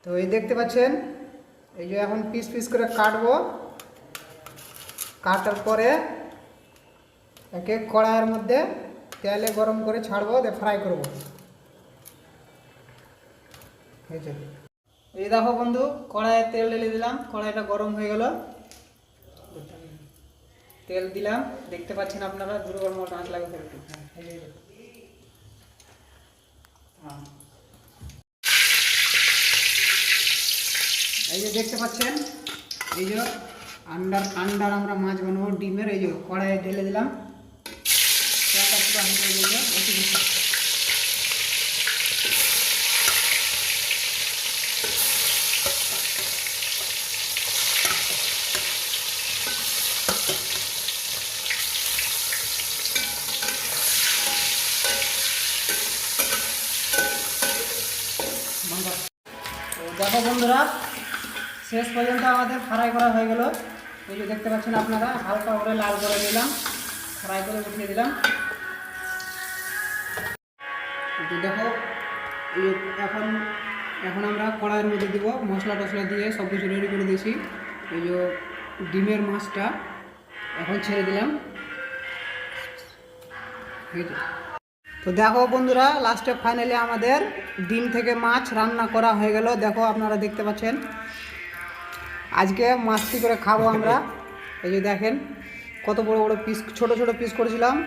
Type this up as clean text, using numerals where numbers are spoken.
তো এই দেখতে পাচ্ছেন, এই যে এখন পিস পিস করে কাটবো। কাটার পরে একে কড়াইয়ের মধ্যে তেলে গরম করে ছাড়বো, দিয়ে ফ্রাই করবো। এই দেখো বন্ধু, কড়াইয়ে তেল ঢেলে দিলাম, কড়াইটা গরম হয়ে গেল। তেল দিলাম, দেখতে পাচ্ছেন আপনারা, দূর গরম আঁচ লাগবে একটু। এই যে দেখতে পাচ্ছেন, এই যে আন্ডার আমরা মাছ বানাবো ডিমের। এই যে কড়াইয়ে ঢেলে দিলাম, তেলটা পুরো হাতে দিয়ে দেখো বন্ধুরা, শেষ পর্যন্ত আমাদের ফ্রাই করা হয়ে গেল। এই যে দেখতে পাচ্ছেন আপনারা, হালকা করে লাল করে নিলাম, ফ্রাই করে উঠিয়ে দিলাম। দেখো এই এখন এখন আমরা কড়াইয়ের মধ্যে দিব, মশলা টশলা দিয়ে সব কিছু রেডি করে দিয়েছি। এই যে ডিমের মাছটা এখন ছেড়ে দিলাম। ঠিক আছে, তো দেখো বন্ধুরা, লাস্টে ফাইনালি আমাদের ডিম থেকে মাছ রান্না করা হয়ে গেল। দেখো আপনারা দেখতে পাচ্ছেন, আজকে মাছটি করে খাবো আমরা। এই যে দেখেন কত বড় বড় পিস, ছোট ছোট পিস করেছিলাম।